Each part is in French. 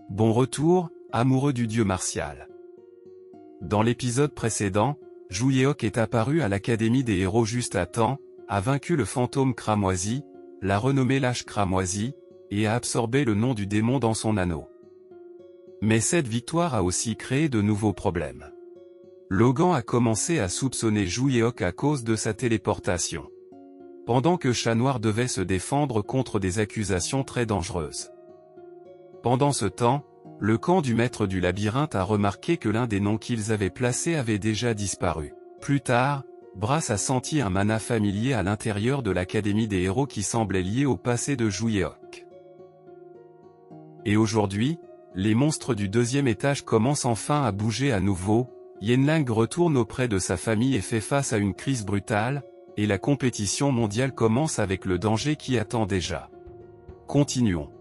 Bon retour, amoureux du dieu martial. Dans l'épisode précédent, Juyeok est apparu à l'Académie des héros juste à temps, a vaincu le fantôme cramoisi, l'a renommé l'âge cramoisi, et a absorbé le nom du démon dans son anneau. Mais cette victoire a aussi créé de nouveaux problèmes. Logan a commencé à soupçonner Juyeok à cause de sa téléportation. Pendant que Chat Noir devait se défendre contre des accusations très dangereuses. Pendant ce temps, le camp du maître du labyrinthe a remarqué que l'un des noms qu'ils avaient placés avait déjà disparu. Plus tard, Brass a senti un mana familier à l'intérieur de l'Académie des héros qui semblait lié au passé de Juyeok. Et aujourd'hui, les monstres du deuxième étage commencent enfin à bouger à nouveau, Yenlang retourne auprès de sa famille et fait face à une crise brutale, et la compétition mondiale commence avec le danger qui attend déjà. Continuons.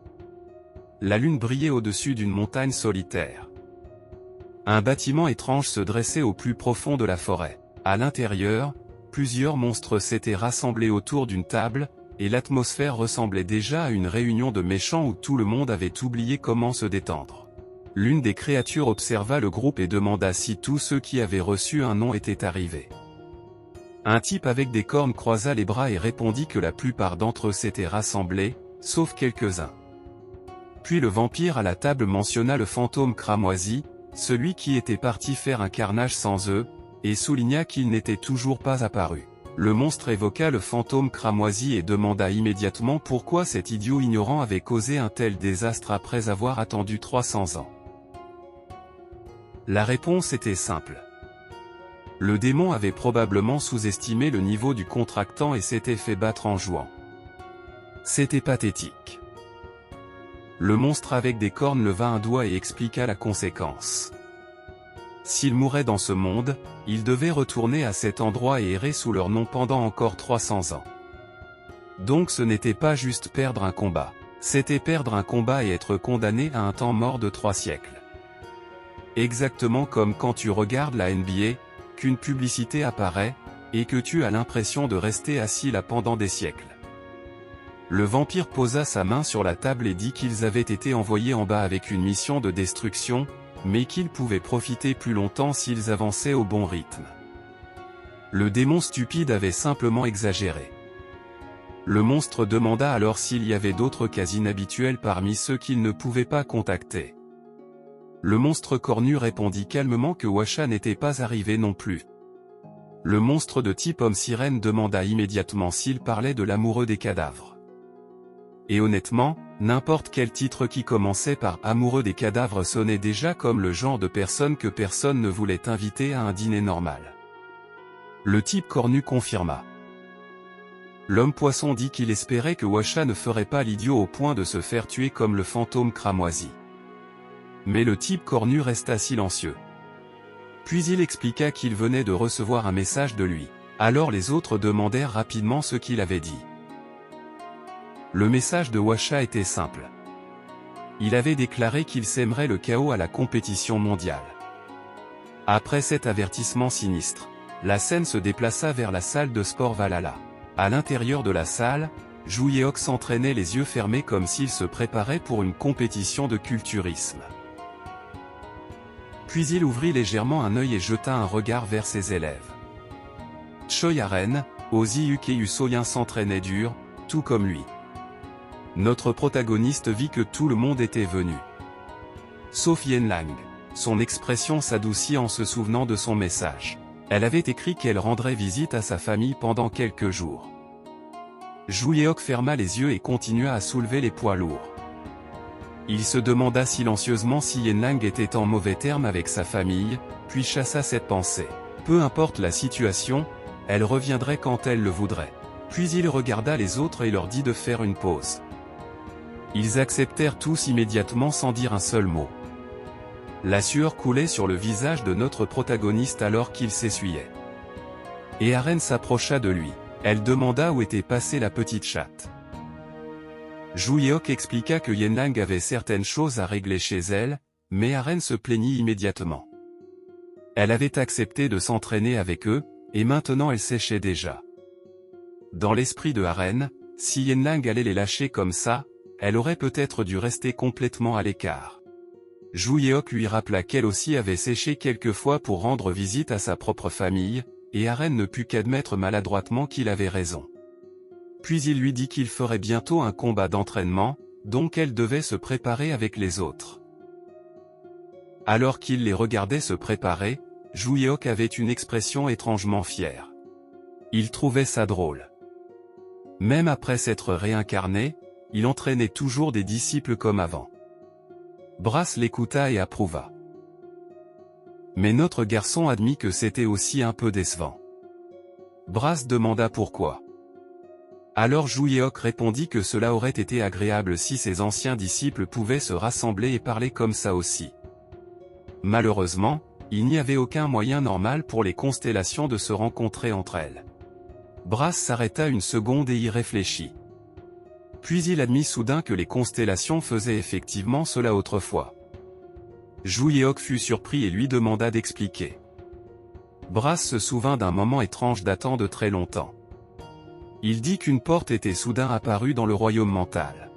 La lune brillait au-dessus d'une montagne solitaire. Un bâtiment étrange se dressait au plus profond de la forêt. À l'intérieur, plusieurs monstres s'étaient rassemblés autour d'une table, et l'atmosphère ressemblait déjà à une réunion de méchants où tout le monde avait oublié comment se détendre. L'une des créatures observa le groupe et demanda si tous ceux qui avaient reçu un nom étaient arrivés. Un type avec des cornes croisa les bras et répondit que la plupart d'entre eux s'étaient rassemblés, sauf quelques-uns. Puis le vampire à la table mentionna le fantôme cramoisi, celui qui était parti faire un carnage sans eux, et souligna qu'il n'était toujours pas apparu. Le monstre évoqua le fantôme cramoisi et demanda immédiatement pourquoi cet idiot ignorant avait causé un tel désastre après avoir attendu 300 ans. La réponse était simple. Le démon avait probablement sous-estimé le niveau du contractant et s'était fait battre en jouant. C'était pathétique. Le monstre avec des cornes leva un doigt et expliqua la conséquence. S'il mourait dans ce monde, il devait retourner à cet endroit et errer sous leur nom pendant encore 300 ans. Donc ce n'était pas juste perdre un combat, c'était perdre un combat et être condamné à un temps mort de 3 siècles. Exactement comme quand tu regardes la NBA, qu'une publicité apparaît, et que tu as l'impression de rester assis là pendant des siècles. Le vampire posa sa main sur la table et dit qu'ils avaient été envoyés en bas avec une mission de destruction, mais qu'ils pouvaient profiter plus longtemps s'ils avançaient au bon rythme. Le démon stupide avait simplement exagéré. Le monstre demanda alors s'il y avait d'autres cas inhabituels parmi ceux qu'il ne pouvait pas contacter. Le monstre cornu répondit calmement que Washa n'était pas arrivé non plus. Le monstre de type homme-sirène demanda immédiatement s'il parlait de l'amoureux des cadavres. Et honnêtement, n'importe quel titre qui commençait par « amoureux des cadavres » sonnait déjà comme le genre de personne que personne ne voulait inviter à un dîner normal. Le type cornu confirma. L'homme-poisson dit qu'il espérait que Washa ne ferait pas l'idiot au point de se faire tuer comme le fantôme cramoisi. Mais le type cornu resta silencieux. Puis il expliqua qu'il venait de recevoir un message de lui. Alors les autres demandèrent rapidement ce qu'il avait dit. Le message de Washa était simple. Il avait déclaré qu'il sèmerait le chaos à la compétition mondiale. Après cet avertissement sinistre, la scène se déplaça vers la salle de sport Valhalla. À l'intérieur de la salle, Juyeok s'entraînait les yeux fermés comme s'il se préparait pour une compétition de culturisme. Puis il ouvrit légèrement un œil et jeta un regard vers ses élèves. Choi Aren, Ozi Uke Usoyin s'entraînait dur, tout comme lui. Notre protagoniste vit que tout le monde était venu. Sauf Yenlang. Son expression s'adoucit en se souvenant de son message. Elle avait écrit qu'elle rendrait visite à sa famille pendant quelques jours. Juyeok ferma les yeux et continua à soulever les poids lourds. Il se demanda silencieusement si Yenlang était en mauvais termes avec sa famille, puis chassa cette pensée. Peu importe la situation, elle reviendrait quand elle le voudrait. Puis il regarda les autres et leur dit de faire une pause. Ils acceptèrent tous immédiatement sans dire un seul mot. La sueur coulait sur le visage de notre protagoniste alors qu'il s'essuyait. Et Aren s'approcha de lui. Elle demanda où était passée la petite chatte. Juyeok expliqua que Yenlang avait certaines choses à régler chez elle, mais Aren se plaignit immédiatement. Elle avait accepté de s'entraîner avec eux, et maintenant elle séchait déjà. Dans l'esprit de Aren, si Yenlang allait les lâcher comme ça, elle aurait peut-être dû rester complètement à l'écart. Zhu Yeok lui rappela qu'elle aussi avait séché quelquefois pour rendre visite à sa propre famille, et Aren ne put qu'admettre maladroitement qu'il avait raison. Puis il lui dit qu'il ferait bientôt un combat d'entraînement, donc elle devait se préparer avec les autres. Alors qu'il les regardait se préparer, Zhu Yeok avait une expression étrangement fière. Il trouvait ça drôle. Même après s'être réincarné, il entraînait toujours des disciples comme avant. Brass l'écouta et approuva. Mais notre garçon admit que c'était aussi un peu décevant. Brass demanda pourquoi. Alors Zhu Yeok répondit que cela aurait été agréable si ses anciens disciples pouvaient se rassembler et parler comme ça aussi. Malheureusement, il n'y avait aucun moyen normal pour les constellations de se rencontrer entre elles. Brass s'arrêta une seconde et y réfléchit. Puis il admit soudain que les constellations faisaient effectivement cela autrefois. Zhu Yeok fut surpris et lui demanda d'expliquer. Brass se souvint d'un moment étrange datant de très longtemps. Il dit qu'une porte était soudain apparue dans le royaume mental.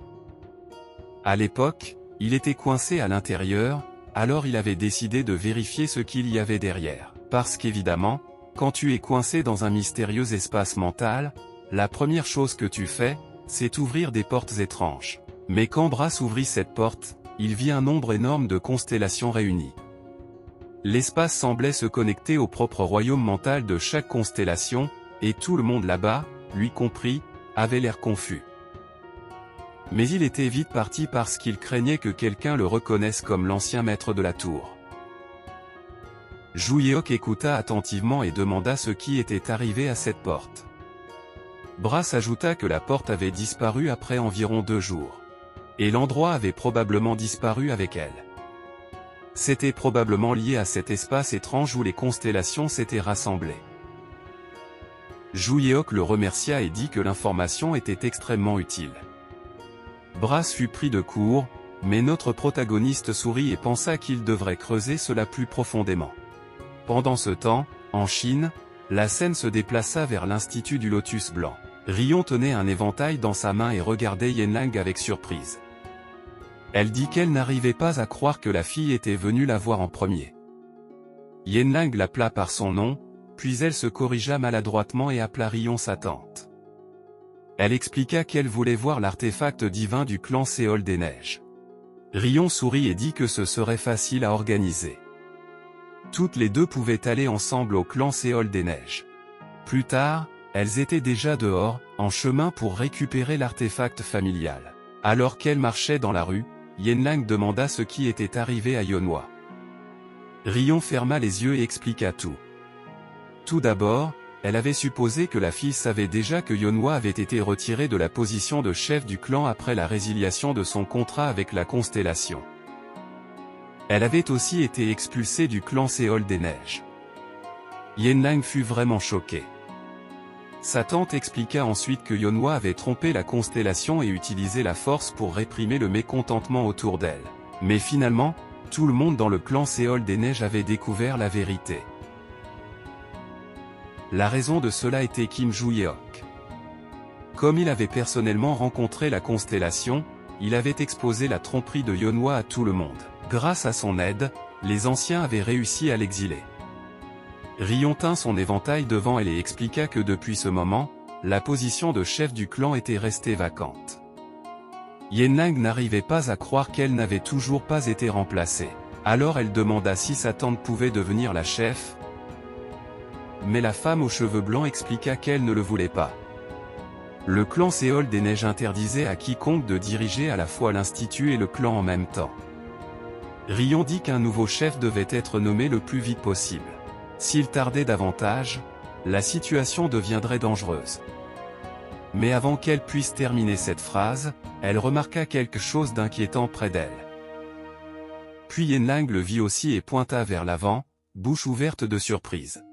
À l'époque, il était coincé à l'intérieur, alors il avait décidé de vérifier ce qu'il y avait derrière. Parce qu'évidemment, quand tu es coincé dans un mystérieux espace mental, la première chose que tu fais, c'est ouvrir des portes étranges. Mais quand Brass ouvrit cette porte, il vit un nombre énorme de constellations réunies. L'espace semblait se connecter au propre royaume mental de chaque constellation, et tout le monde là-bas, lui compris, avait l'air confus. Mais il était vite parti parce qu'il craignait que quelqu'un le reconnaisse comme l'ancien maître de la tour. Zhu Yeok écouta attentivement et demanda ce qui était arrivé à cette porte. Brass ajouta que la porte avait disparu après environ 2 jours. Et l'endroit avait probablement disparu avec elle. C'était probablement lié à cet espace étrange où les constellations s'étaient rassemblées. Zhu Yeok le remercia et dit que l'information était extrêmement utile. Brass fut pris de court, mais notre protagoniste sourit et pensa qu'il devrait creuser cela plus profondément. Pendant ce temps, en Chine, la scène se déplaça vers l'Institut du Lotus Blanc. Rion tenait un éventail dans sa main et regardait Yenlang avec surprise. Elle dit qu'elle n'arrivait pas à croire que la fille était venue la voir en premier. Yenlang l'appela par son nom, puis elle se corrigea maladroitement et appela Rion sa tante. Elle expliqua qu'elle voulait voir l'artefact divin du clan Séol des Neiges. Rion sourit et dit que ce serait facile à organiser. Toutes les deux pouvaient aller ensemble au clan Séol des Neiges. Plus tard, elles étaient déjà dehors, en chemin pour récupérer l'artefact familial. Alors qu'elles marchaient dans la rue, Yenlang demanda ce qui était arrivé à Yonhua. Rion ferma les yeux et expliqua tout. Tout d'abord, elle avait supposé que la fille savait déjà que Yonhua avait été retiré de la position de chef du clan après la résiliation de son contrat avec la constellation. Elle avait aussi été expulsée du clan Séol des Neiges. Yenlang fut vraiment choquée. Sa tante expliqua ensuite que Yonhua avait trompé la constellation et utilisé la force pour réprimer le mécontentement autour d'elle. Mais finalement, tout le monde dans le clan Séol des Neiges avait découvert la vérité. La raison de cela était Kim Zhu Yeok. Comme il avait personnellement rencontré la constellation, il avait exposé la tromperie de Yonhua à tout le monde. Grâce à son aide, les anciens avaient réussi à l'exiler. Rion tint son éventail devant elle et expliqua que depuis ce moment, la position de chef du clan était restée vacante. Yenlang n'arrivait pas à croire qu'elle n'avait toujours pas été remplacée. Alors elle demanda si sa tante pouvait devenir la chef. Mais la femme aux cheveux blancs expliqua qu'elle ne le voulait pas. Le clan Séol des Neiges interdisait à quiconque de diriger à la fois l'institut et le clan en même temps. Rion dit qu'un nouveau chef devait être nommé le plus vite possible. S'il tardait davantage, la situation deviendrait dangereuse. Mais avant qu'elle puisse terminer cette phrase, elle remarqua quelque chose d'inquiétant près d'elle. Puis Yenlang le vit aussi et pointa vers l'avant, bouche ouverte de surprise.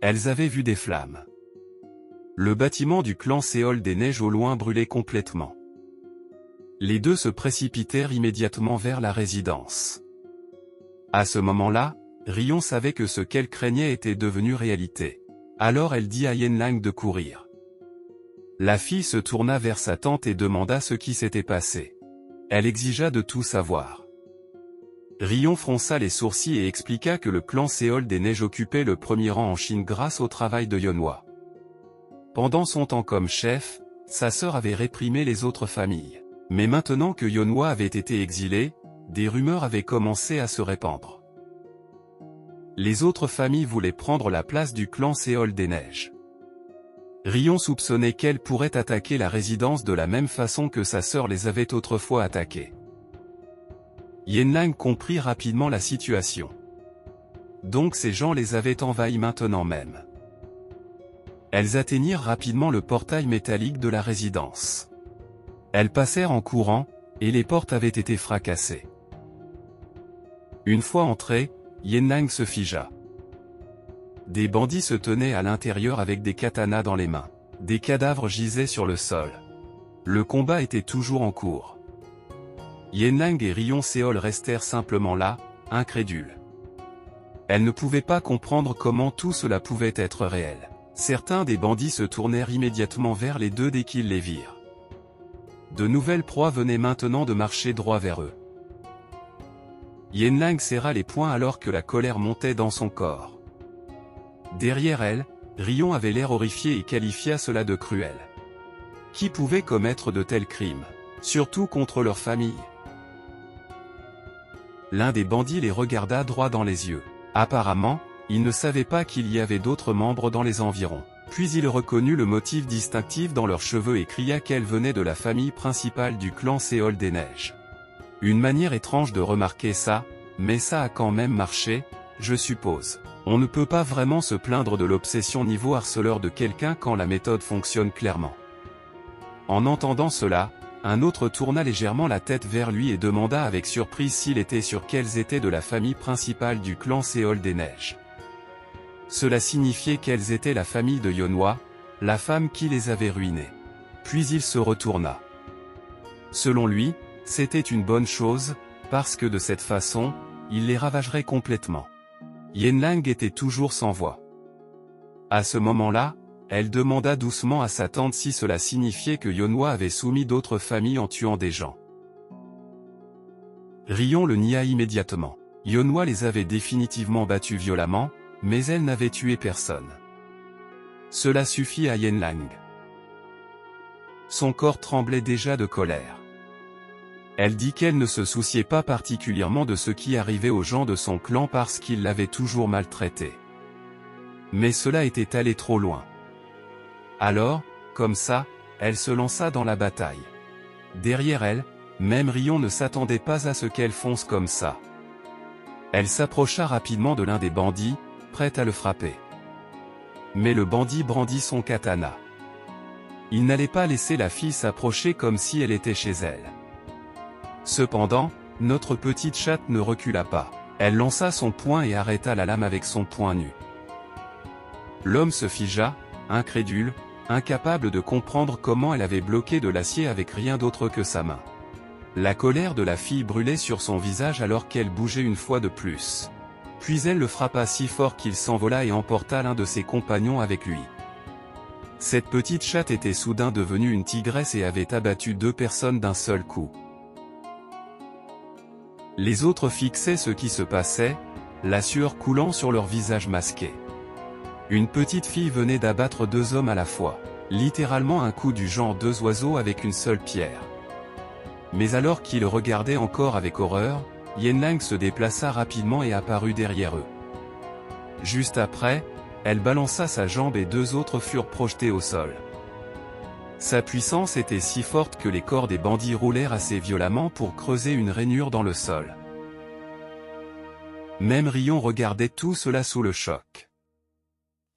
Elles avaient vu des flammes. Le bâtiment du clan Séol des Neiges au loin brûlait complètement. Les deux se précipitèrent immédiatement vers la résidence. À ce moment-là, Rion savait que ce qu'elle craignait était devenu réalité. Alors elle dit à Yenlang de courir. La fille se tourna vers sa tante et demanda ce qui s'était passé. Elle exigea de tout savoir. Rion fronça les sourcils et expliqua que le clan Séol des Neiges occupait le premier rang en Chine grâce au travail de Yonhwa. Pendant son temps comme chef, sa sœur avait réprimé les autres familles. Mais maintenant que Yonhwa avait été exilé, des rumeurs avaient commencé à se répandre. Les autres familles voulaient prendre la place du clan Séol des Neiges. Rion soupçonnait qu'elle pourrait attaquer la résidence de la même façon que sa sœur les avait autrefois attaqués. Yenlang comprit rapidement la situation. Donc ces gens les avaient envahis maintenant même. Elles atteignirent rapidement le portail métallique de la résidence. Elles passèrent en courant, et les portes avaient été fracassées. Une fois entrées, Yenlang se figea. Des bandits se tenaient à l'intérieur avec des katanas dans les mains. Des cadavres gisaient sur le sol. Le combat était toujours en cours. Yenlang et Rion Séol restèrent simplement là, incrédules. Elles ne pouvaient pas comprendre comment tout cela pouvait être réel. Certains des bandits se tournèrent immédiatement vers les deux dès qu'ils les virent. De nouvelles proies venaient maintenant de marcher droit vers eux. Yenlang serra les poings alors que la colère montait dans son corps. Derrière elle, Rion avait l'air horrifié et qualifia cela de cruel. Qui pouvait commettre de tels crimes, surtout contre leur famille? L'un des bandits les regarda droit dans les yeux. Apparemment, il ne savait pas qu'il y avait d'autres membres dans les environs. Puis il reconnut le motif distinctif dans leurs cheveux et cria qu'elle venait de la famille principale du clan Séol des Neiges. Une manière étrange de remarquer ça, mais ça a quand même marché, je suppose. On ne peut pas vraiment se plaindre de l'obsession niveau harceleur de quelqu'un quand la méthode fonctionne clairement. En entendant cela, un autre tourna légèrement la tête vers lui et demanda avec surprise s'il était sûr qu'elles étaient de la famille principale du clan Séol des Neiges. Cela signifiait qu'elles étaient la famille de Yonhwa, la femme qui les avait ruinées. Puis il se retourna. Selon lui, c'était une bonne chose, parce que de cette façon, il les ravagerait complètement. Yenlang était toujours sans voix. À ce moment-là, elle demanda doucement à sa tante si cela signifiait que Yonhwa avait soumis d'autres familles en tuant des gens. Rion le nia immédiatement. Yonhwa les avait définitivement battus violemment, mais elle n'avait tué personne. Cela suffit à Yenlang. Son corps tremblait déjà de colère. Elle dit qu'elle ne se souciait pas particulièrement de ce qui arrivait aux gens de son clan parce qu'ils l'avaient toujours maltraité. Mais cela était allé trop loin. Alors, comme ça, elle se lança dans la bataille. Derrière elle, même Rion ne s'attendait pas à ce qu'elle fonce comme ça. Elle s'approcha rapidement de l'un des bandits, prête à le frapper. Mais le bandit brandit son katana. Il n'allait pas laisser la fille s'approcher comme si elle était chez elle. Cependant, notre petite chatte ne recula pas. Elle lança son poing et arrêta la lame avec son poing nu. L'homme se figea, incrédule, incapable de comprendre comment elle avait bloqué de l'acier avec rien d'autre que sa main. La colère de la fille brûlait sur son visage alors qu'elle bougeait une fois de plus. Puis elle le frappa si fort qu'il s'envola et emporta l'un de ses compagnons avec lui. Cette petite chatte était soudain devenue une tigresse et avait abattu 2 personnes d'un seul coup. Les autres fixaient ce qui se passait, la sueur coulant sur leur visage masqué. Une petite fille venait d'abattre 2 hommes à la fois, littéralement un coup du genre 2 oiseaux avec une seule pierre. Mais alors qu'ils regardaient encore avec horreur, Yenlang se déplaça rapidement et apparut derrière eux. Juste après, elle balança sa jambe et 2 autres furent projetés au sol. Sa puissance était si forte que les corps des bandits roulèrent assez violemment pour creuser une rainure dans le sol. Même Rion regardait tout cela sous le choc.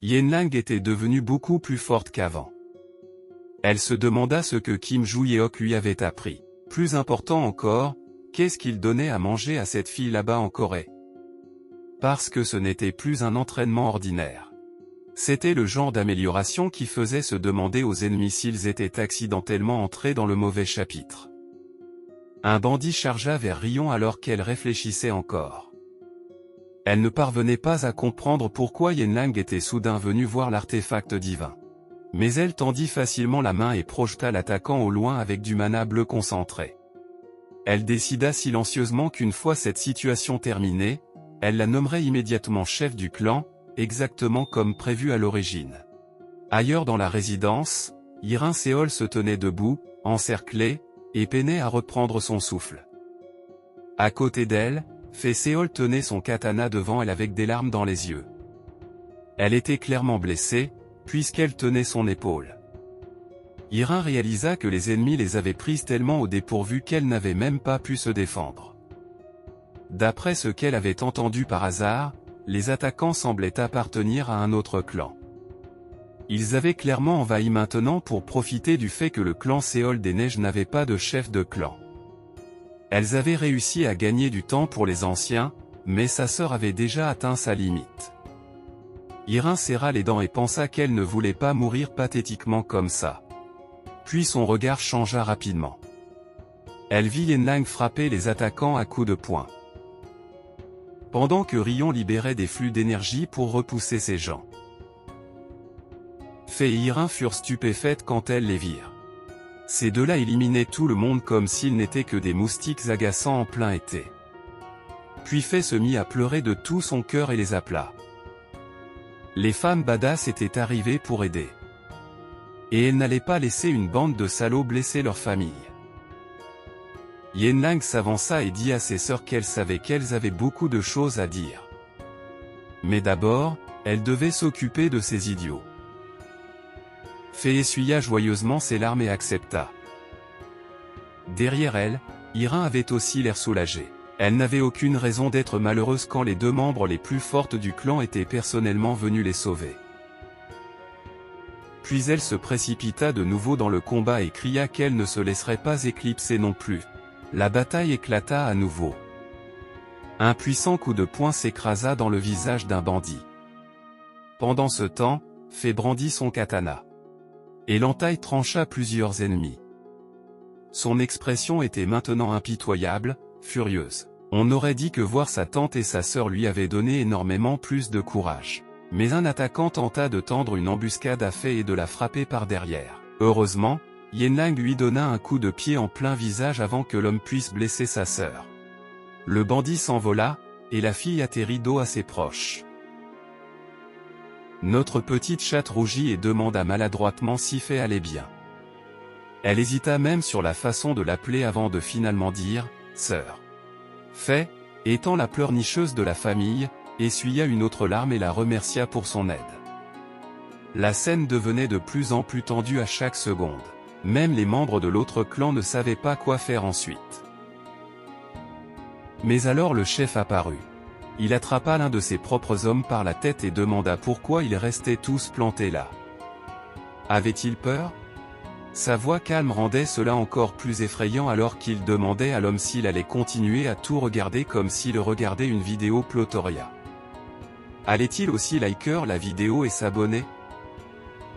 Yenlang était devenue beaucoup plus forte qu'avant. Elle se demanda ce que Kim Joo-yeok lui avait appris. Plus important encore, qu'est-ce qu'il donnait à manger à cette fille là-bas en Corée? Parce que ce n'était plus un entraînement ordinaire. C'était le genre d'amélioration qui faisait se demander aux ennemis s'ils étaient accidentellement entrés dans le mauvais chapitre. Un bandit chargea vers Rion alors qu'elle réfléchissait encore. Elle ne parvenait pas à comprendre pourquoi Yenlang était soudain venu voir l'artefact divin. Mais elle tendit facilement la main et projeta l'attaquant au loin avec du mana bleu concentré. Elle décida silencieusement qu'une fois cette situation terminée, elle la nommerait immédiatement chef du clan, exactement comme prévu à l'origine. Ailleurs dans la résidence, Irin Séol se tenait debout, encerclée, et peinait à reprendre son souffle. À côté d'elle, Fei Séol tenait son katana devant elle avec des larmes dans les yeux. Elle était clairement blessée, puisqu'elle tenait son épaule. Irin réalisa que les ennemis les avaient prises tellement au dépourvu qu'elle n'avait même pas pu se défendre. D'après ce qu'elle avait entendu par hasard, les attaquants semblaient appartenir à un autre clan. Ils avaient clairement envahi maintenant pour profiter du fait que le clan Séol des Neiges n'avait pas de chef de clan. Elles avaient réussi à gagner du temps pour les anciens, mais sa sœur avait déjà atteint sa limite. Irin serra les dents et pensa qu'elle ne voulait pas mourir pathétiquement comme ça. Puis son regard changea rapidement. Elle vit Yenlang frapper les attaquants à coups de poing. Pendant que Rion libérait des flux d'énergie pour repousser ses gens. Fei et Irin furent stupéfaites quand elles les virent. Ces deux-là éliminaient tout le monde comme s'ils n'étaient que des moustiques agaçants en plein été. Puis Fei se mit à pleurer de tout son cœur et les appela. Les femmes badass étaient arrivées pour aider. Et elles n'allaient pas laisser une bande de salauds blesser leur famille. Yenlang s'avança et dit à ses sœurs qu'elle savait qu'elles avaient beaucoup de choses à dire. Mais d'abord, elle devait s'occuper de ces idiots. Fei essuya joyeusement ses larmes et accepta. Derrière elle, Irin avait aussi l'air soulagée. Elle n'avait aucune raison d'être malheureuse quand les deux membres les plus fortes du clan étaient personnellement venus les sauver. Puis elle se précipita de nouveau dans le combat et cria qu'elle ne se laisserait pas éclipser non plus. La bataille éclata à nouveau. Un puissant coup de poing s'écrasa dans le visage d'un bandit. Pendant ce temps, Fei brandit son katana. Et l'entaille trancha plusieurs ennemis. Son expression était maintenant impitoyable, furieuse. On aurait dit que voir sa tante et sa sœur lui avaient donné énormément plus de courage. Mais un attaquant tenta de tendre une embuscade à Fei et de la frapper par derrière. Heureusement, Yenlang lui donna un coup de pied en plein visage avant que l'homme puisse blesser sa sœur. Le bandit s'envola, et la fille atterrit dos assez proche. Notre petite chatte rougit et demanda maladroitement si Fei allait bien. Elle hésita même sur la façon de l'appeler avant de finalement dire « sœur ». Fei, étant la pleurnicheuse de la famille, essuya une autre larme et la remercia pour son aide. La scène devenait de plus en plus tendue à chaque seconde. Même les membres de l'autre clan ne savaient pas quoi faire ensuite. Mais alors le chef apparut. Il attrapa l'un de ses propres hommes par la tête et demanda pourquoi ils restaient tous plantés là. Avait-il peur ? Sa voix calme rendait cela encore plus effrayant alors qu'il demandait à l'homme s'il allait continuer à tout regarder comme s'il regardait une vidéo Plotoria. Allait-il aussi liker la vidéo et s'abonner ?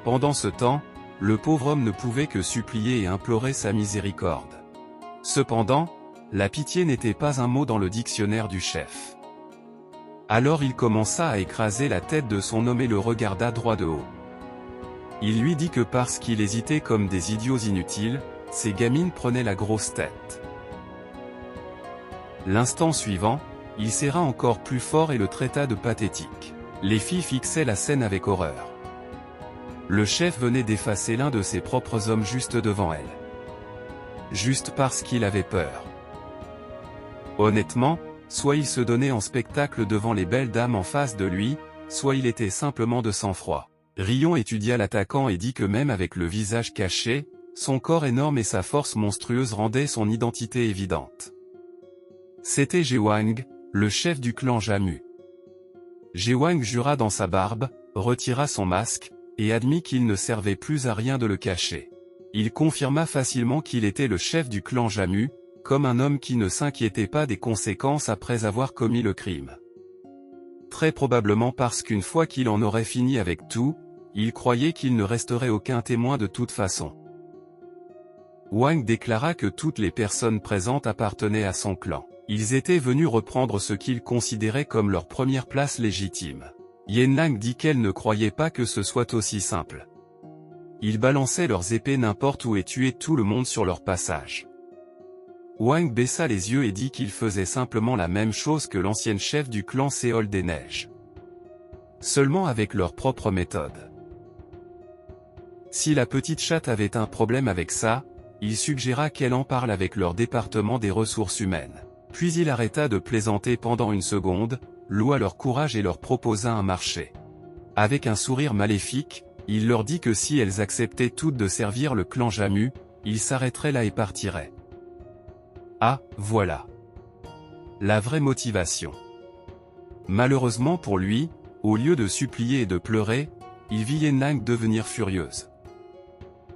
Pendant ce temps, le pauvre homme ne pouvait que supplier et implorer sa miséricorde. Cependant, la pitié n'était pas un mot dans le dictionnaire du chef. Alors il commença à écraser la tête de son homme et le regarda droit de haut. Il lui dit que parce qu'il hésitait comme des idiots inutiles, ces gamines prenaient la grosse tête. L'instant suivant, il serra encore plus fort et le traita de pathétique. Les filles fixaient la scène avec horreur. Le chef venait d'effacer l'un de ses propres hommes juste devant elle. Juste parce qu'il avait peur. Honnêtement, soit il se donnait en spectacle devant les belles dames en face de lui, soit il était simplement de sang-froid. Rion étudia l'attaquant et dit que même avec le visage caché, son corps énorme et sa force monstrueuse rendaient son identité évidente. C'était Jewang, le chef du clan Jamu. Jewang jura dans sa barbe, retira son masque, et admit qu'il ne servait plus à rien de le cacher. Il confirma facilement qu'il était le chef du clan Jamu, comme un homme qui ne s'inquiétait pas des conséquences après avoir commis le crime. Très probablement parce qu'une fois qu'il en aurait fini avec tout, il croyait qu'il ne resterait aucun témoin de toute façon. Wang déclara que toutes les personnes présentes appartenaient à son clan. Ils étaient venus reprendre ce qu'ils considéraient comme leur première place légitime. Yenlang dit qu'elle ne croyait pas que ce soit aussi simple. Ils balançaient leurs épées n'importe où et tuaient tout le monde sur leur passage. Wang baissa les yeux et dit qu'il faisait simplement la même chose que l'ancienne chef du clan Séol des Neiges. Seulement avec leur propre méthode. Si la petite chatte avait un problème avec ça, il suggéra qu'elle en parle avec leur département des ressources humaines. Puis il arrêta de plaisanter pendant une seconde, loua leur courage et leur proposa un marché. Avec un sourire maléfique, il leur dit que si elles acceptaient toutes de servir le clan Jamu, il s'arrêterait là et partirait. Ah, voilà. La vraie motivation. Malheureusement pour lui, au lieu de supplier et de pleurer, il vit Yenlang devenir furieuse.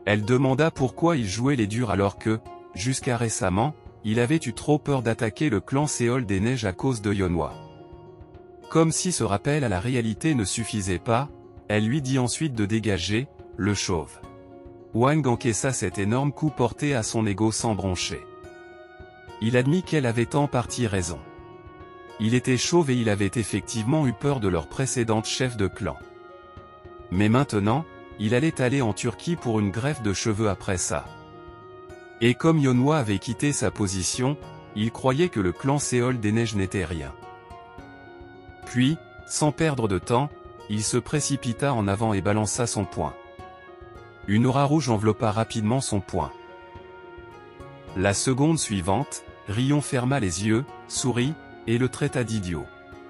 Elle demanda pourquoi il jouait les durs alors que, jusqu'à récemment, il avait eu trop peur d'attaquer le clan Séol des Neiges à cause de Yonhua. Comme si ce rappel à la réalité ne suffisait pas, elle lui dit ensuite de dégager, le chauve. Wang encaissa cet énorme coup porté à son ego sans broncher. Il admit qu'elle avait en partie raison. Il était chauve et il avait effectivement eu peur de leur précédente chef de clan. Mais maintenant, il allait aller en Turquie pour une greffe de cheveux après ça. Et comme Yonhua avait quitté sa position, il croyait que le clan Séol des Neiges n'était rien. Puis, sans perdre de temps, il se précipita en avant et balança son poing. Une aura rouge enveloppa rapidement son poing. La seconde suivante, Rion ferma les yeux, sourit, et le traita d'idiot.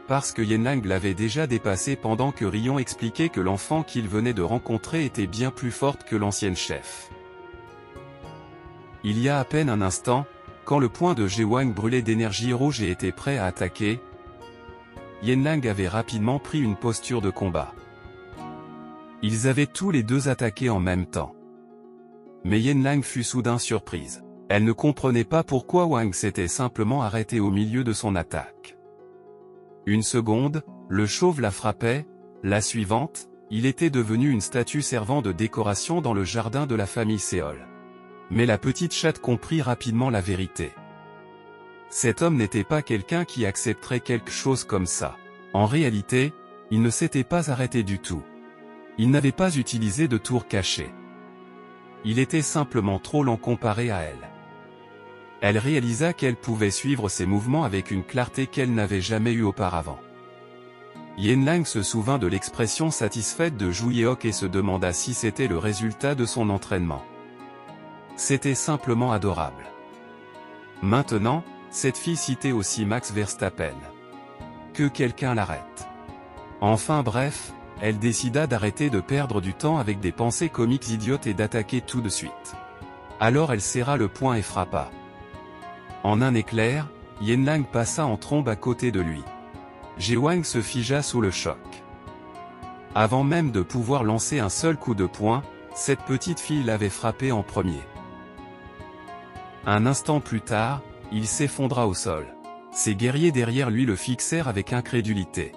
Parce que Yenlang l'avait déjà dépassé pendant que Rion expliquait que l'enfant qu'il venait de rencontrer était bien plus forte que l'ancienne chef. Il y a à peine un instant, quand le poing de Wang brûlait d'énergie rouge et était prêt à attaquer, Yenlang avait rapidement pris une posture de combat. Ils avaient tous les deux attaqué en même temps. Mais Yenlang fut soudain surprise. Elle ne comprenait pas pourquoi Wang s'était simplement arrêté au milieu de son attaque. Une seconde, le chauve la frappait, la suivante, il était devenu une statue servant de décoration dans le jardin de la famille Séol. Mais la petite chatte comprit rapidement la vérité. Cet homme n'était pas quelqu'un qui accepterait quelque chose comme ça. En réalité, il ne s'était pas arrêté du tout. Il n'avait pas utilisé de tour cachée. Il était simplement trop lent comparé à elle. Elle réalisa qu'elle pouvait suivre ses mouvements avec une clarté qu'elle n'avait jamais eue auparavant. Yenlang se souvint de l'expression satisfaite de Juyeok et se demanda si c'était le résultat de son entraînement. C'était simplement adorable. Maintenant, cette fille citait aussi Max Verstappen. Que quelqu'un l'arrête. Enfin bref, elle décida d'arrêter de perdre du temps avec des pensées comiques idiotes et d'attaquer tout de suite. Alors elle serra le poing et frappa. En un éclair, Yenlang passa en trombe à côté de lui. Wang se figea sous le choc. Avant même de pouvoir lancer un seul coup de poing, cette petite fille l'avait frappé en premier. Un instant plus tard, il s'effondra au sol. Ses guerriers derrière lui le fixèrent avec incrédulité.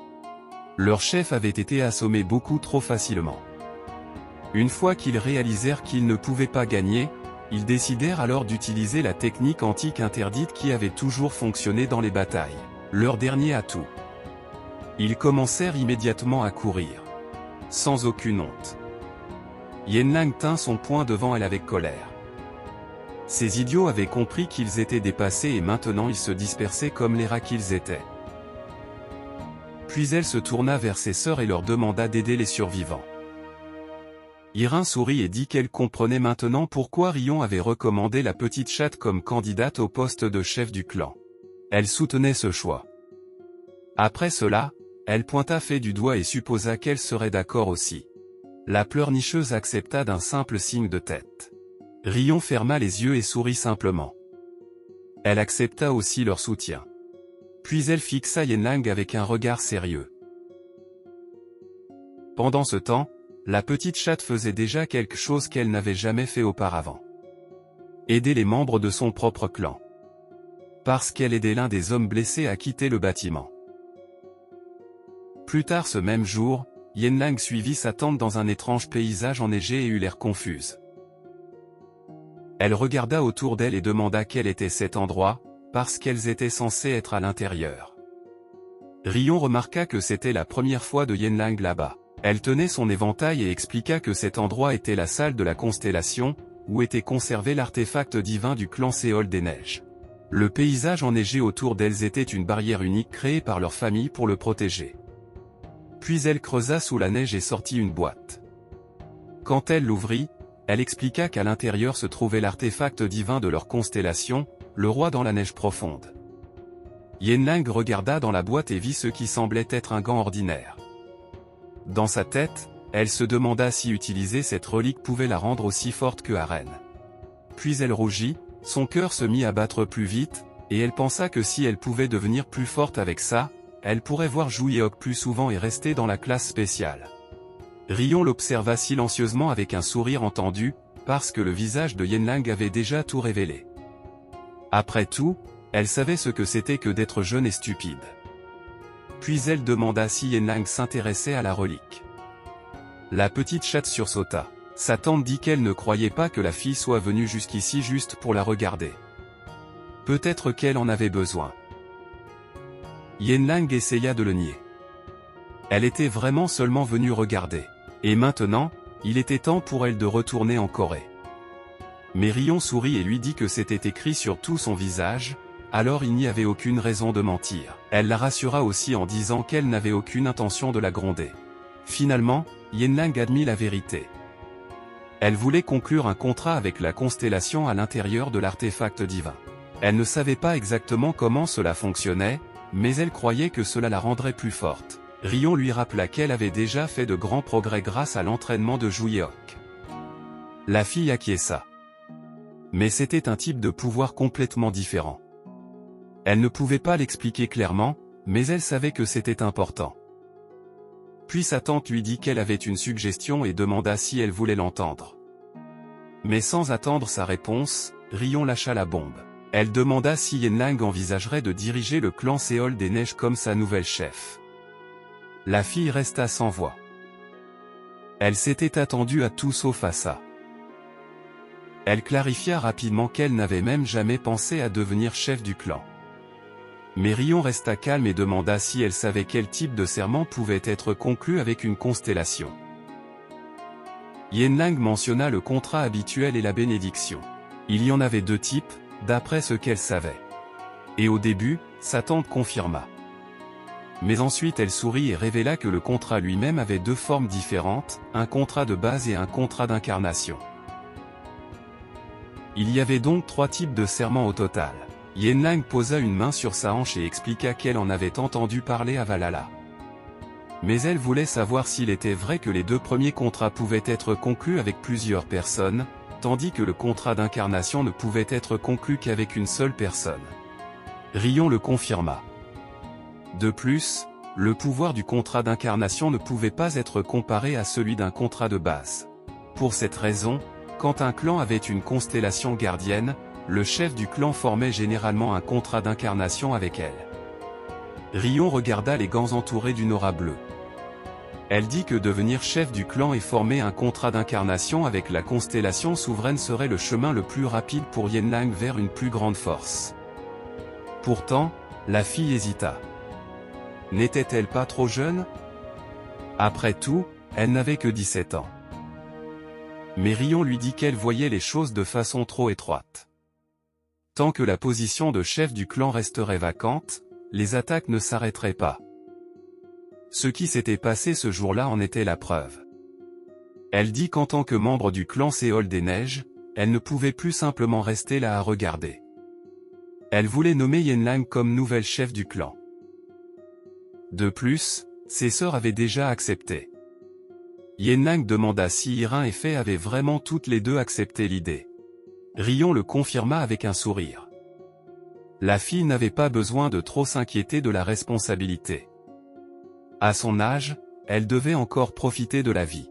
Leur chef avait été assommé beaucoup trop facilement. Une fois qu'ils réalisèrent qu'ils ne pouvaient pas gagner, ils décidèrent alors d'utiliser la technique antique interdite qui avait toujours fonctionné dans les batailles, leur dernier atout. Ils commencèrent immédiatement à courir. Sans aucune honte. Yenlang tint son poing devant elle avec colère. Ces idiots avaient compris qu'ils étaient dépassés et maintenant ils se dispersaient comme les rats qu'ils étaient. Puis elle se tourna vers ses sœurs et leur demanda d'aider les survivants. Irin sourit et dit qu'elle comprenait maintenant pourquoi Rion avait recommandé la petite chatte comme candidate au poste de chef du clan. Elle soutenait ce choix. Après cela, elle pointa Fée du doigt et supposa qu'elle serait d'accord aussi. La pleurnicheuse accepta d'un simple signe de tête. Rion ferma les yeux et sourit simplement. Elle accepta aussi leur soutien. Puis elle fixa Yenlang avec un regard sérieux. Pendant ce temps, la petite chatte faisait déjà quelque chose qu'elle n'avait jamais fait auparavant. Aider les membres de son propre clan. Parce qu'elle aidait l'un des hommes blessés à quitter le bâtiment. Plus tard ce même jour, Yenlang suivit sa tante dans un étrange paysage enneigé et eut l'air confuse. Elle regarda autour d'elle et demanda quel était cet endroit, parce qu'elles étaient censées être à l'intérieur. Rion remarqua que c'était la première fois de Yenlang là-bas. Elle tenait son éventail et expliqua que cet endroit était la salle de la constellation, où était conservé l'artefact divin du clan Séol des Neiges. Le paysage enneigé autour d'elles était une barrière unique créée par leur famille pour le protéger. Puis elle creusa sous la neige et sortit une boîte. Quand elle l'ouvrit, elle expliqua qu'à l'intérieur se trouvait l'artefact divin de leur constellation, le roi dans la neige profonde. Yenlang regarda dans la boîte et vit ce qui semblait être un gant ordinaire. Dans sa tête, elle se demanda si utiliser cette relique pouvait la rendre aussi forte que Aren. Puis elle rougit, son cœur se mit à battre plus vite, et elle pensa que si elle pouvait devenir plus forte avec ça, elle pourrait voir Zhu Yeok plus souvent et rester dans la classe spéciale. Rion l'observa silencieusement avec un sourire entendu, parce que le visage de Yenlang avait déjà tout révélé. Après tout, elle savait ce que c'était que d'être jeune et stupide. Puis elle demanda si Yenlang s'intéressait à la relique. La petite chatte sursauta. Sa tante dit qu'elle ne croyait pas que la fille soit venue jusqu'ici juste pour la regarder. Peut-être qu'elle en avait besoin. Yenlang essaya de le nier. Elle était vraiment seulement venue regarder. Et maintenant, il était temps pour elle de retourner en Corée. Mais Rion sourit et lui dit que c'était écrit sur tout son visage, alors il n'y avait aucune raison de mentir. Elle la rassura aussi en disant qu'elle n'avait aucune intention de la gronder. Finalement, Yenlang admit la vérité. Elle voulait conclure un contrat avec la constellation à l'intérieur de l'artefact divin. Elle ne savait pas exactement comment cela fonctionnait, mais elle croyait que cela la rendrait plus forte. Rion lui rappela qu'elle avait déjà fait de grands progrès grâce à l'entraînement de Zhu Yeok. La fille acquiesça. Mais c'était un type de pouvoir complètement différent. Elle ne pouvait pas l'expliquer clairement, mais elle savait que c'était important. Puis sa tante lui dit qu'elle avait une suggestion et demanda si elle voulait l'entendre. Mais sans attendre sa réponse, Rion lâcha la bombe. Elle demanda si Yenlang envisagerait de diriger le clan Séol des Neiges comme sa nouvelle chef. La fille resta sans voix. Elle s'était attendue à tout sauf à ça. Elle clarifia rapidement qu'elle n'avait même jamais pensé à devenir chef du clan. Mais Rion resta calme et demanda si elle savait quel type de serment pouvait être conclu avec une constellation. Yenlang mentionna le contrat habituel et la bénédiction. Il y en avait deux types, d'après ce qu'elle savait. Et au début, sa tante confirma. Mais ensuite elle sourit et révéla que le contrat lui-même avait deux formes différentes, un contrat de base et un contrat d'incarnation. Il y avait donc trois types de serments au total. Yenlang posa une main sur sa hanche et expliqua qu'elle en avait entendu parler à Valhalla. Mais elle voulait savoir s'il était vrai que les deux premiers contrats pouvaient être conclus avec plusieurs personnes, tandis que le contrat d'incarnation ne pouvait être conclu qu'avec une seule personne. Rion le confirma. De plus, le pouvoir du contrat d'incarnation ne pouvait pas être comparé à celui d'un contrat de base. Pour cette raison, quand un clan avait une constellation gardienne, le chef du clan formait généralement un contrat d'incarnation avec elle. Rion regarda les gants entourés d'une aura bleue. Elle dit que devenir chef du clan et former un contrat d'incarnation avec la constellation souveraine serait le chemin le plus rapide pour Yenlang vers une plus grande force. Pourtant, la fille hésita. N'était-elle pas trop jeune? Après tout, elle n'avait que 17 ans. Mais Rion lui dit qu'elle voyait les choses de façon trop étroite. Tant que la position de chef du clan resterait vacante, les attaques ne s'arrêteraient pas. Ce qui s'était passé ce jour-là en était la preuve. Elle dit qu'en tant que membre du clan Séol des Neiges, elle ne pouvait plus simplement rester là à regarder. Elle voulait nommer Yenlang comme nouvelle chef du clan. De plus, ses sœurs avaient déjà accepté. Yenlang demanda si Irin et Fei avaient vraiment toutes les deux accepté l'idée. Rion le confirma avec un sourire. La fille n'avait pas besoin de trop s'inquiéter de la responsabilité. À son âge, elle devait encore profiter de la vie.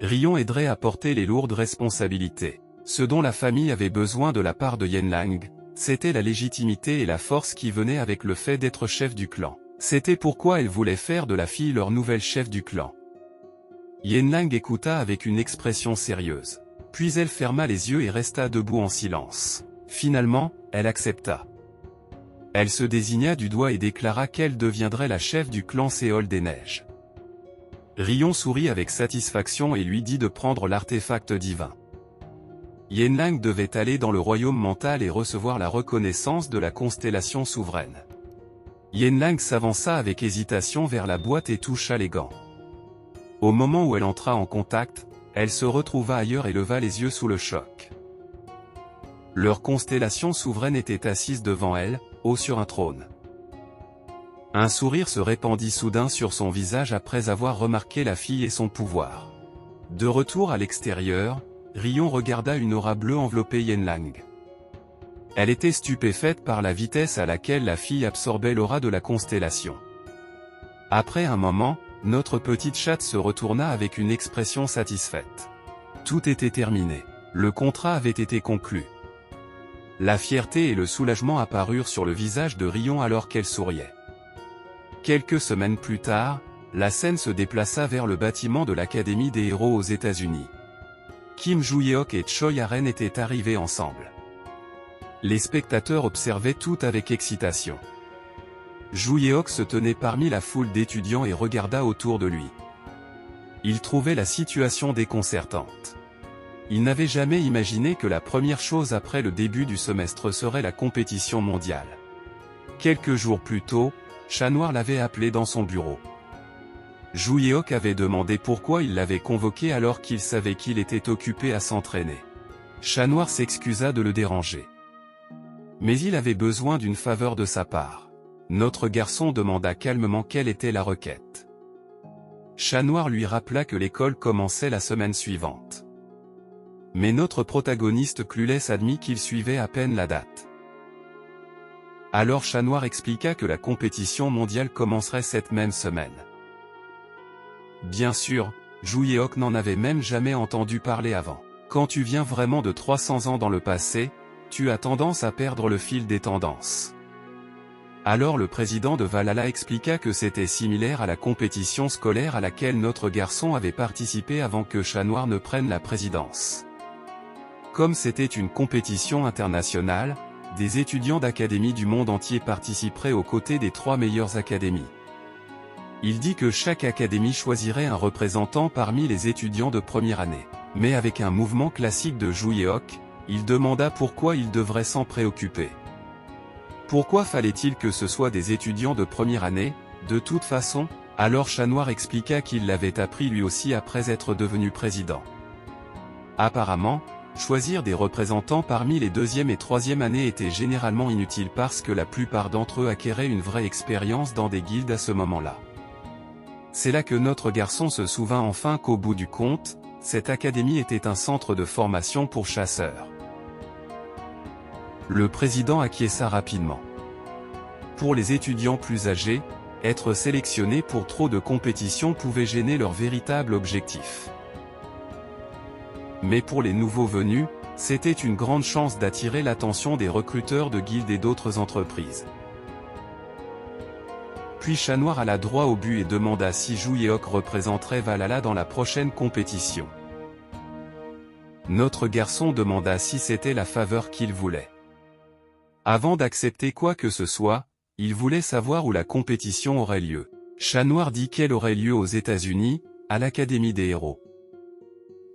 Rion aiderait à porter les lourdes responsabilités. Ce dont la famille avait besoin de la part de Yenlang, c'était la légitimité et la force qui venaient avec le fait d'être chef du clan. C'était pourquoi elle voulait faire de la fille leur nouvelle chef du clan. Yenlang écouta avec une expression sérieuse. Puis elle ferma les yeux et resta debout en silence. Finalement, elle accepta. Elle se désigna du doigt et déclara qu'elle deviendrait la chef du clan Séol des Neiges. Rion sourit avec satisfaction et lui dit de prendre l'artefact divin. Yenlang devait aller dans le royaume mental et recevoir la reconnaissance de la constellation souveraine. Yenlang s'avança avec hésitation vers la boîte et toucha les gants. Au moment où elle entra en contact, elle se retrouva ailleurs et leva les yeux sous le choc. Leur constellation souveraine était assise devant elle, haut sur un trône. Un sourire se répandit soudain sur son visage après avoir remarqué la fille et son pouvoir. De retour à l'extérieur, Rion regarda une aura bleue envelopper Yenlang. Elle était stupéfaite par la vitesse à laquelle la fille absorbait l'aura de la constellation. Après un moment, notre petite chatte se retourna avec une expression satisfaite. Tout était terminé. Le contrat avait été conclu. La fierté et le soulagement apparurent sur le visage de Rion alors qu'elle souriait. Quelques semaines plus tard, la scène se déplaça vers le bâtiment de l'Académie des héros aux États-Unis. Kim Joo-yeok et Choi Ha-ren étaient arrivés ensemble. Les spectateurs observaient tout avec excitation. Joo-yeok se tenait parmi la foule d'étudiants et regarda autour de lui. Il trouvait la situation déconcertante. Il n'avait jamais imaginé que la première chose après le début du semestre serait la compétition mondiale. Quelques jours plus tôt, Chat Noir l'avait appelé dans son bureau. Joo-yeok avait demandé pourquoi il l'avait convoqué alors qu'il savait qu'il était occupé à s'entraîner. Chat Noir s'excusa de le déranger. Mais il avait besoin d'une faveur de sa part. Notre garçon demanda calmement quelle était la requête. Chat Noir lui rappela que l'école commençait la semaine suivante. Mais notre protagoniste clueless admit qu'il suivait à peine la date. Alors Chat Noir expliqua que la compétition mondiale commencerait cette même semaine. Bien sûr, Joo-yeok n'en avait même jamais entendu parler avant. Quand tu viens vraiment de 300 ans dans le passé, tu as tendance à perdre le fil des tendances. Alors le président de Valhalla expliqua que c'était similaire à la compétition scolaire à laquelle notre garçon avait participé avant que Chat Noir ne prenne la présidence. Comme c'était une compétition internationale, des étudiants d'académies du monde entier participeraient aux côtés des 3 meilleures académies. Il dit que chaque académie choisirait un représentant parmi les étudiants de première année. Mais avec un mouvement classique de Joo-yeok, il demanda pourquoi il devrait s'en préoccuper. Pourquoi fallait-il que ce soit des étudiants de première année, de toute façon? Alors Chat Noir expliqua qu'il l'avait appris lui aussi après être devenu président. Apparemment, choisir des représentants parmi les deuxième et troisième années était généralement inutile parce que la plupart d'entre eux acquéraient une vraie expérience dans des guildes à ce moment-là. C'est là que notre garçon se souvint enfin qu'au bout du compte, cette académie était un centre de formation pour chasseurs. Le président acquiesça rapidement. Pour les étudiants plus âgés, être sélectionnés pour trop de compétitions pouvait gêner leur véritable objectif. Mais pour les nouveaux venus, c'était une grande chance d'attirer l'attention des recruteurs de guildes et d'autres entreprises. Puis Chat Noir alla droit au but et demanda si Joo-yeok représenterait Valhalla dans la prochaine compétition. Notre garçon demanda si c'était la faveur qu'il voulait. Avant d'accepter quoi que ce soit, il voulait savoir où la compétition aurait lieu. Chat Noir dit qu'elle aurait lieu aux États-Unis, à l'Académie des héros.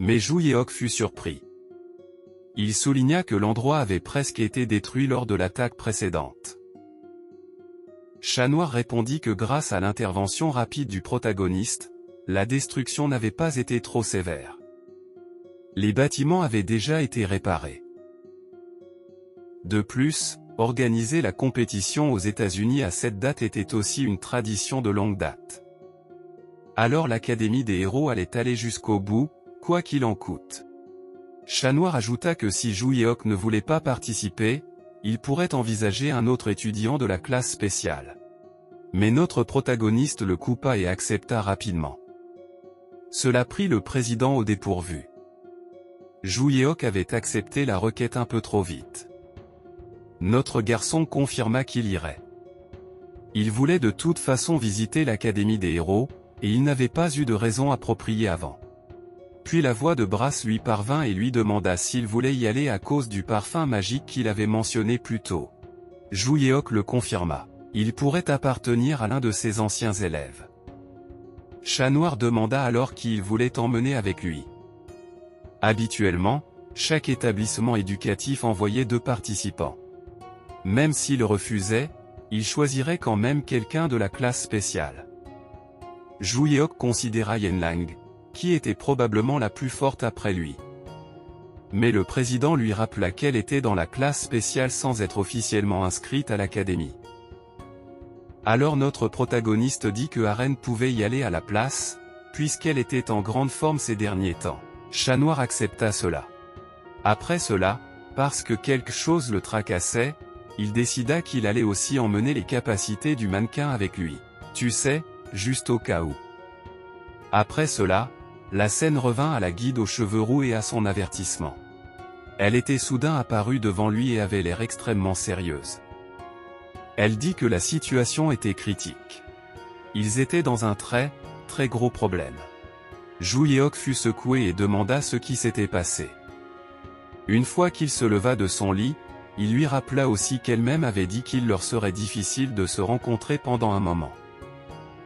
Mais Joo-yeok fut surpris. Il souligna que l'endroit avait presque été détruit lors de l'attaque précédente. Chat Noir répondit que grâce à l'intervention rapide du protagoniste, la destruction n'avait pas été trop sévère. Les bâtiments avaient déjà été réparés. De plus, organiser la compétition aux États-Unis à cette date était aussi une tradition de longue date. Alors l'Académie des héros allait aller jusqu'au bout, quoi qu'il en coûte. Chat Noir ajouta que si Joo-yeok ne voulait pas participer, il pourrait envisager un autre étudiant de la classe spéciale. Mais notre protagoniste le coupa et accepta rapidement. Cela prit le président au dépourvu. Joo-yeok avait accepté la requête un peu trop vite. Notre garçon confirma qu'il irait. Il voulait de toute façon visiter l'Académie des héros, et il n'avait pas eu de raison appropriée avant. Puis la voix de Brass lui parvint et lui demanda s'il voulait y aller à cause du parfum magique qu'il avait mentionné plus tôt. Joo-yeok le confirma. Il pourrait appartenir à l'un de ses anciens élèves. Chat Noir demanda alors qui il voulait emmener avec lui. Habituellement, chaque établissement éducatif envoyait 2 participants. Même s'il refusait, il choisirait quand même quelqu'un de la classe spéciale. Ju Yeok considéra Yen Lang, qui était probablement la plus forte après lui. Mais le président lui rappela qu'elle était dans la classe spéciale sans être officiellement inscrite à l'académie. Alors notre protagoniste dit que Aren pouvait y aller à la place, puisqu'elle était en grande forme ces derniers temps. Chat Noir accepta cela. Après cela, parce que quelque chose le tracassait, il décida qu'il allait aussi emmener les capacités du mannequin avec lui. Tu sais, juste au cas où. Après cela, la scène revint à la guide aux cheveux roux et à son avertissement. Elle était soudain apparue devant lui et avait l'air extrêmement sérieuse. Elle dit que la situation était critique. Ils étaient dans un très gros problème. Ju Yeok fut secoué et demanda ce qui s'était passé. Une fois qu'il se leva de son lit, il lui rappela aussi qu'elle-même avait dit qu'il leur serait difficile de se rencontrer pendant un moment.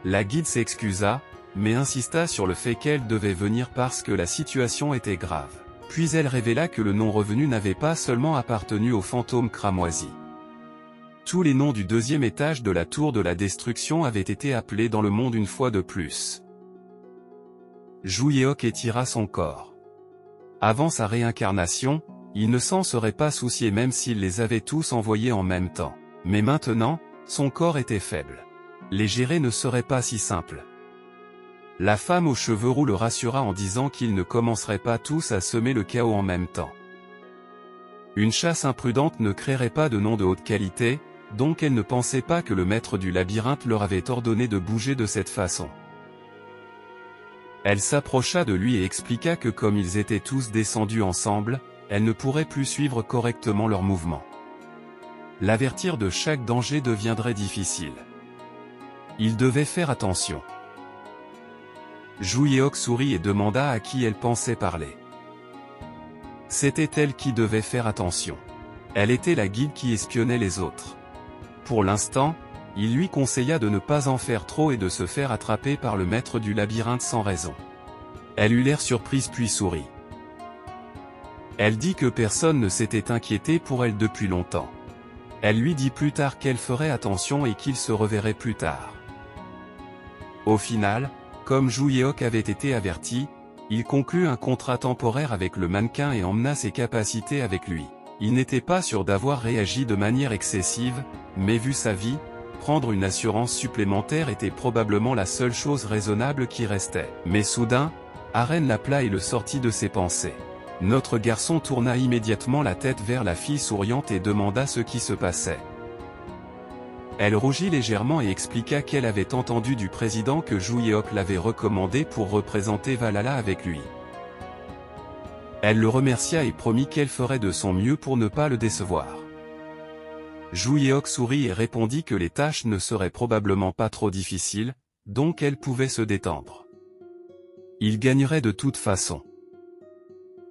La guide s'excusa, mais insista sur le fait qu'elle devait venir parce que la situation était grave. Puis elle révéla que le nom revenu n'avait pas seulement appartenu au fantôme cramoisi. Tous les noms du 2e étage de la tour de la destruction avaient été appelés dans le monde une fois de plus. Ju Yeok étira son corps. Avant sa réincarnation, il ne s'en serait pas soucié même s'il les avait tous envoyés en même temps. Mais maintenant, son corps était faible. Les gérer ne serait pas si simple. La femme aux cheveux roux le rassura en disant qu'ils ne commenceraient pas tous à semer le chaos en même temps. Une chasse imprudente ne créerait pas de nom de haute qualité, donc elle ne pensait pas que le maître du labyrinthe leur avait ordonné de bouger de cette façon. Elle s'approcha de lui et expliqua que comme ils étaient tous descendus ensemble, elle ne pourrait plus suivre correctement leurs mouvements. L'avertir de chaque danger deviendrait difficile. Il devait faire attention. Ju Yeok sourit et demanda à qui elle pensait parler. C'était elle qui devait faire attention. Elle était la guide qui espionnait les autres. Pour l'instant, il lui conseilla de ne pas en faire trop et de se faire attraper par le maître du labyrinthe sans raison. Elle eut l'air surprise puis sourit. Elle dit que personne ne s'était inquiété pour elle depuis longtemps. Elle lui dit plus tard qu'elle ferait attention et qu'ils se reverraient plus tard. Au final, comme Ju Yeok avait été averti, il conclut un contrat temporaire avec le mannequin et emmena ses capacités avec lui. Il n'était pas sûr d'avoir réagi de manière excessive, mais vu sa vie, prendre une assurance supplémentaire était probablement la seule chose raisonnable qui restait. Mais soudain, Aren l'appela et le sortit de ses pensées. Notre garçon tourna immédiatement la tête vers la fille souriante et demanda ce qui se passait. Elle rougit légèrement et expliqua qu'elle avait entendu du président que Ju Yeok l'avait recommandé pour représenter Valhalla avec lui. Elle le remercia et promit qu'elle ferait de son mieux pour ne pas le décevoir. Ju Yeok sourit et répondit que les tâches ne seraient probablement pas trop difficiles, donc elle pouvait se détendre. Il gagnerait de toute façon.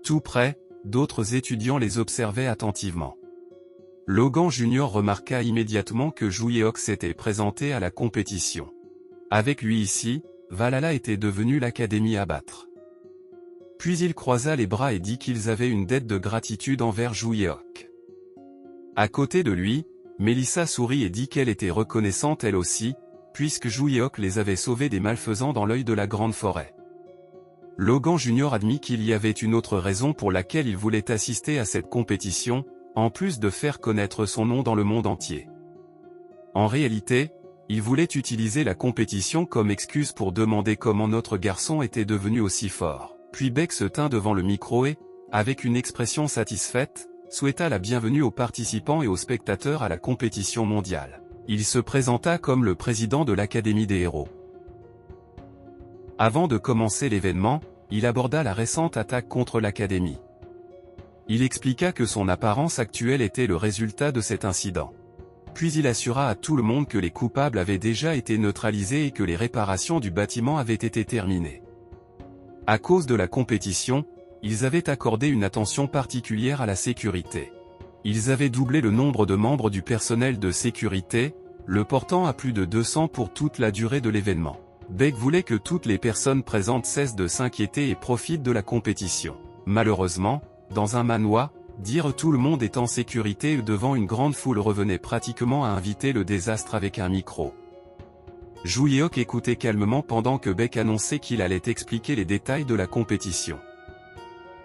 Tout près, d'autres étudiants les observaient attentivement. Logan Jr. remarqua immédiatement que Ju Yeok s'était présenté à la compétition. Avec lui ici, Valhalla était devenue l'académie à battre. Puis il croisa les bras et dit qu'ils avaient une dette de gratitude envers Ju Yeok. À côté de lui, Melissa sourit et dit qu'elle était reconnaissante elle aussi, puisque Ju Yeok les avait sauvés des malfaisants dans l'œil de la grande forêt. Logan Jr. admit qu'il y avait une autre raison pour laquelle il voulait assister à cette compétition, en plus de faire connaître son nom dans le monde entier. En réalité, il voulait utiliser la compétition comme excuse pour demander comment notre garçon était devenu aussi fort. Puis Beck se tint devant le micro et, avec une expression satisfaite, souhaita la bienvenue aux participants et aux spectateurs à la compétition mondiale. Il se présenta comme le président de l'Académie des héros. Avant de commencer l'événement, il aborda la récente attaque contre l'Académie. Il expliqua que son apparence actuelle était le résultat de cet incident. Puis il assura à tout le monde que les coupables avaient déjà été neutralisés et que les réparations du bâtiment avaient été terminées. À cause de la compétition, ils avaient accordé une attention particulière à la sécurité. Ils avaient doublé le nombre de membres du personnel de sécurité, le portant à plus de 200 pour toute la durée de l'événement. Beck voulait que toutes les personnes présentes cessent de s'inquiéter et profitent de la compétition. Malheureusement, dans un manoir, dire tout le monde est en sécurité devant une grande foule revenait pratiquement à inviter le désastre avec un micro. Juyeok écoutait calmement pendant que Baek annonçait qu'il allait expliquer les détails de la compétition.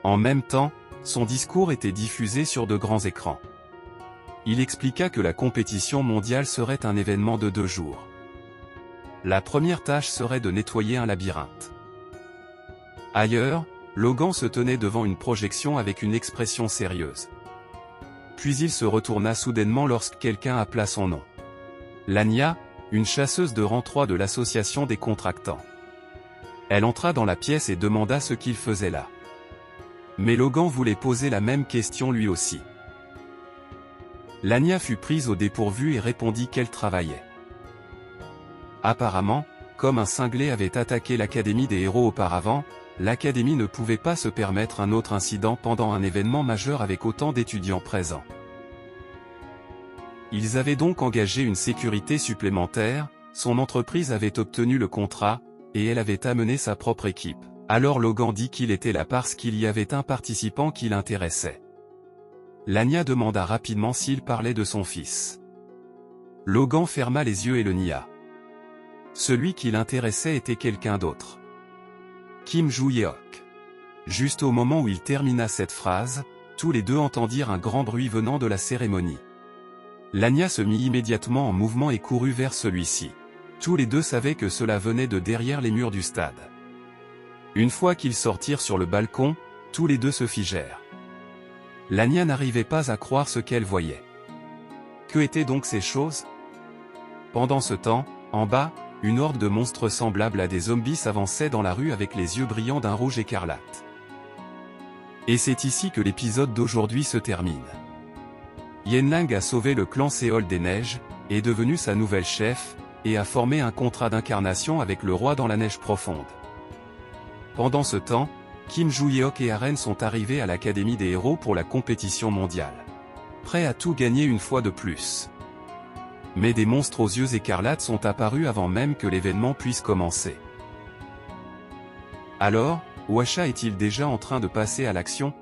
En même temps, son discours était diffusé sur de grands écrans. Il expliqua que la compétition mondiale serait un événement de 2 jours. La première tâche serait de nettoyer un labyrinthe. Ailleurs, Logan se tenait devant une projection avec une expression sérieuse. Puis il se retourna soudainement lorsque quelqu'un appela son nom. Lania, une chasseuse de rang 3 de l'association des contractants. Elle entra dans la pièce et demanda ce qu'il faisait là. Mais Logan voulait poser la même question lui aussi. Lania fut prise au dépourvu et répondit qu'elle travaillait. Apparemment, comme un cinglé avait attaqué l'Académie des héros auparavant, l'Académie ne pouvait pas se permettre un autre incident pendant un événement majeur avec autant d'étudiants présents. Ils avaient donc engagé une sécurité supplémentaire, son entreprise avait obtenu le contrat, et elle avait amené sa propre équipe. Alors Logan dit qu'il était là parce qu'il y avait un participant qui l'intéressait. Lania demanda rapidement s'il parlait de son fils. Logan ferma les yeux et le nia. Celui qui l'intéressait était quelqu'un d'autre. Kim Juyeok. Juste au moment où il termina cette phrase, tous les deux entendirent un grand bruit venant de la cérémonie. Lania se mit immédiatement en mouvement et courut vers celui-ci. Tous les deux savaient que cela venait de derrière les murs du stade. Une fois qu'ils sortirent sur le balcon, tous les deux se figèrent. Lania n'arrivait pas à croire ce qu'elle voyait. Que étaient donc ces choses? Pendant ce temps, en bas, une horde de monstres semblables à des zombies s'avançait dans la rue avec les yeux brillants d'un rouge écarlate. Et c'est ici que l'épisode d'aujourd'hui se termine. Yenlang a sauvé le clan Séol des Neiges, est devenu sa nouvelle chef, et a formé un contrat d'incarnation avec le roi dans la neige profonde. Pendant ce temps, Kim Juyeok et Aren sont arrivés à l'Académie des héros pour la compétition mondiale. Prêts à tout gagner une fois de plus. Mais des monstres aux yeux écarlates sont apparus avant même que l'événement puisse commencer. Alors, Hwasha est-il déjà en train de passer à l'action?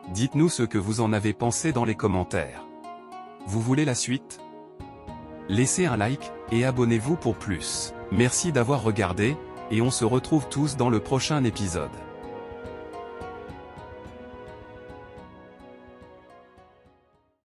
Dites-nous ce que vous en avez pensé dans les commentaires. Vous voulez la suite? Laissez un like, et abonnez-vous pour plus. Merci d'avoir regardé, et on se retrouve tous dans le prochain épisode.